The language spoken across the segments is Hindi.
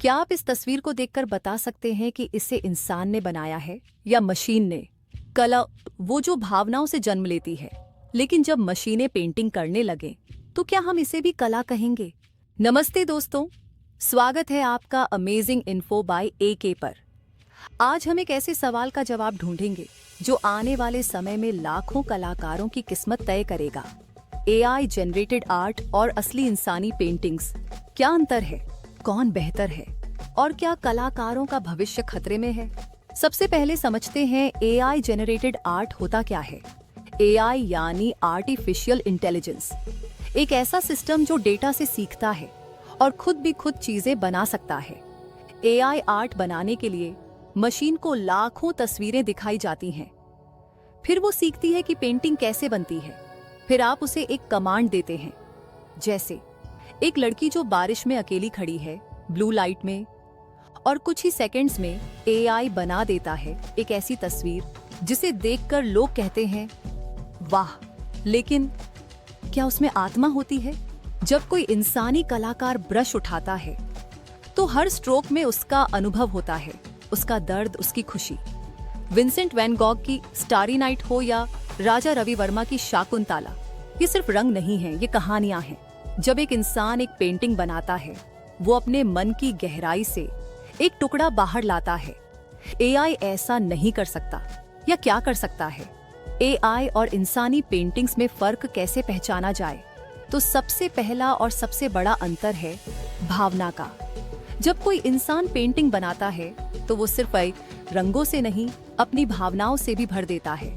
क्या आप इस तस्वीर को देखकर बता सकते हैं कि इसे इंसान ने बनाया है या मशीन ने? कला वो जो भावनाओं से जन्म लेती है, लेकिन जब मशीनें पेंटिंग करने लगें, तो क्या हम इसे भी कला कहेंगे? नमस्ते दोस्तों, स्वागत है आपका अमेजिंग इन्फो बाय एके पर। आज हम एक ऐसे सवाल का जवाब ढूंढेंगे जो आने वाले समय में लाखों कलाकारों की किस्मत तय करेगा। एआई जनरेटेड आर्ट और असली इंसानी पेंटिंग्स, क्या अंतर है? कौन बेहतर है? और क्या कलाकारों का भविष्य खतरे में है? सबसे पहले समझते हैं एआई जनरेटेड आर्ट होता क्या है। एआई यानी आर्टिफिशियल इंटेलिजेंस, एक ऐसा सिस्टम जो डेटा से सीखता है और खुद चीजें बना सकता है। एआई आर्ट बनाने के लिए मशीन को लाखों तस्वीरें दिखाई जाती हैं। फिर वो सीखती है कि पेंटिंग कैसे बनती है। फिर आप उसे एक कमांड देते हैं, जैसे एक लड़की जो बारिश में अकेली खड़ी है ब्लू लाइट में, और कुछ ही सेकंड्स में एआई बना देता है एक ऐसी तस्वीर जिसे देखकर लोग कहते हैं वाह। लेकिन क्या उसमें आत्मा होती है? जब कोई इंसानी कलाकार ब्रश उठाता है तो हर स्ट्रोक में उसका अनुभव होता है, उसका दर्द, उसकी खुशी। विंसेंट वैन गॉग की स्टारी नाइट हो या राजा रवि वर्मा की शाकुंतला, ये सिर्फ रंग नहीं है, ये कहानियां हैं। जब एक इंसान एक पेंटिंग बनाता है, वो अपने मन की गहराई से एक टुकड़ा बाहर लाता है। एआई ऐसा नहीं कर सकता। या क्या कर सकता है? एआई और इंसानी पेंटिंग्स में फर्क कैसे पहचाना जाए? तो सबसे पहला और सबसे बड़ा अंतर है भावना का। जब कोई इंसान पेंटिंग बनाता है तो वो सिर्फ रंगों से नहीं, अपनी भावनाओं से भी भर देता है।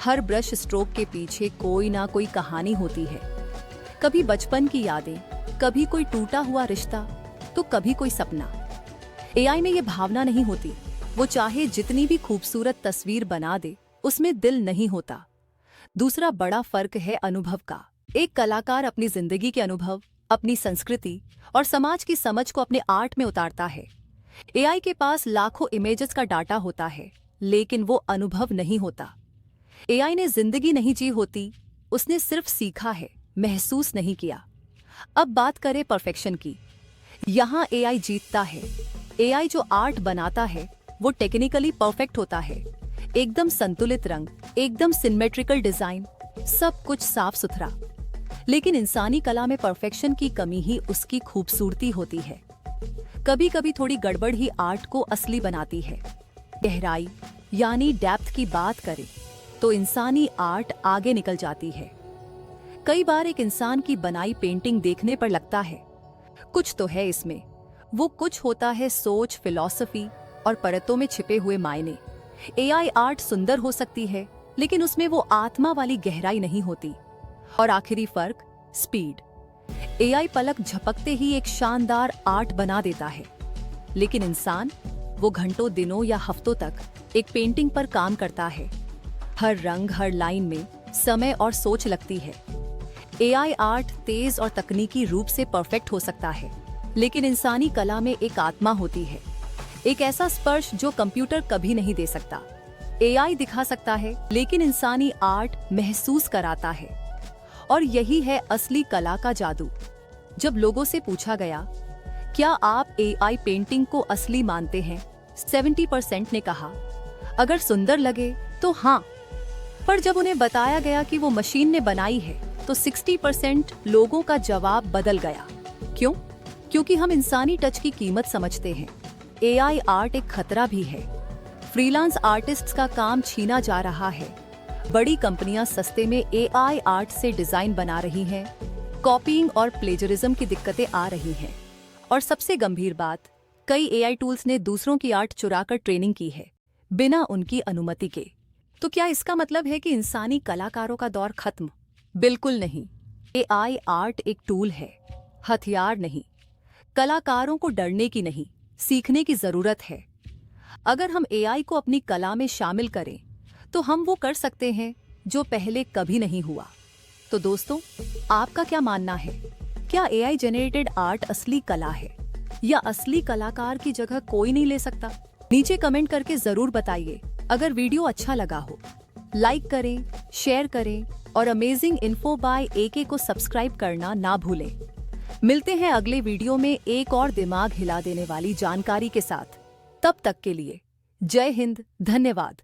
हर ब्रश स्ट्रोक के पीछे कोई ना कोई कहानी होती है। कभी बचपन की यादें, कभी कोई टूटा हुआ रिश्ता, तो कभी कोई सपना। एआई में ये भावना नहीं होती। वो चाहे जितनी भी खूबसूरत तस्वीर बना दे, उसमें दिल नहीं होता। दूसरा बड़ा फर्क है अनुभव का। एक कलाकार अपनी जिंदगी के अनुभव, अपनी संस्कृति और समाज की समझ को अपने आर्ट में उतारता है। एआई के पास लाखों इमेजेस का डाटा होता है, लेकिन वो अनुभव नहीं होता। एआई ने जिंदगी नहीं जी होती, उसने सिर्फ सीखा है, महसूस नहीं किया। अब बात करें परफेक्शन की। यहाँ एआई जीतता है। एआई जो आर्ट बनाता है वो टेक्निकली परफेक्ट होता है। एकदम संतुलित रंग, एकदम सिमेट्रिकल डिजाइन, सब कुछ साफ सुथरा। लेकिन इंसानी कला में परफेक्शन की कमी ही उसकी खूबसूरती होती है। कभी कभी थोड़ी गड़बड़ ही आर्ट को असली बनाती है। गहराई यानी डेप्थ की बात करें तो इंसानी आर्ट आगे निकल जाती है। कई बार एक इंसान की बनाई पेंटिंग देखने पर लगता है कुछ तो है इसमें। वो कुछ होता है सोच, फिलॉसफी और परतों में छिपे हुए मायने। एआई आर्ट सुंदर हो सकती है, लेकिन उसमें वो आत्मा वाली गहराई नहीं होती। और आखिरी फर्क, स्पीड। एआई पलक झपकते ही एक शानदार आर्ट बना देता है, लेकिन इंसान वो घंटों, दिनों या हफ्तों तक एक पेंटिंग पर काम करता है। हर रंग, हर लाइन में समय और सोच लगती है। एआई आर्ट तेज और तकनीकी रूप से परफेक्ट हो सकता है, लेकिन इंसानी कला में एक आत्मा होती है, एक ऐसा स्पर्श जो कंप्यूटर कभी नहीं दे सकता। एआई दिखा सकता है, लेकिन इंसानी आर्ट महसूस कराता है। और यही है असली कला का जादू। जब लोगों से पूछा गया, क्या आप एआई पेंटिंग को असली मानते हैं, 70% ने कहा अगर सुंदर लगे तो हाँ। पर जब उन्हें बताया गया कि वो मशीन ने बनाई है, तो 60% लोगों का जवाब बदल गया। क्यों? क्योंकि हम इंसानी टच की कीमत समझते हैं। एआई आर्ट एक खतरा भी है। फ्रीलांस आर्टिस्ट्स का काम छीना जा रहा है। बड़ी कंपनियां सस्ते में एआई आर्ट से डिजाइन बना रही हैं। कॉपीइंग और प्लेजरिज्म की दिक्कतें आ रही हैं। और सबसे गंभीर बात, कई एआई टूल्स ने दूसरों की आर्ट चुराकर ट्रेनिंग की है, बिना उनकी अनुमति के। तो क्या इसका मतलब है कि इंसानी कलाकारों का दौर खत्म? बिल्कुल नहीं। एआई आर्ट एक टूल है, हथियार नहीं। कलाकारों को डरने की नहीं, सीखने की जरूरत है। अगर हम एआई को अपनी कला में शामिल करें, तो हम वो कर सकते हैं जो पहले कभी नहीं हुआ। तो दोस्तों, आपका क्या मानना है? क्या एआई जनरेटेड आर्ट असली कला है, या असली कलाकार की जगह कोई नहीं ले सकता? नीचे कमेंट करके जरूर बताइए। अगर वीडियो अच्छा लगा हो, लाइक करें, शेयर करें और अमेजिंग इन्फो बाय एके को सब्सक्राइब करना ना भूलें। मिलते हैं अगले वीडियो में एक और दिमाग हिला देने वाली जानकारी के साथ। तब तक के लिए जय हिंद, धन्यवाद।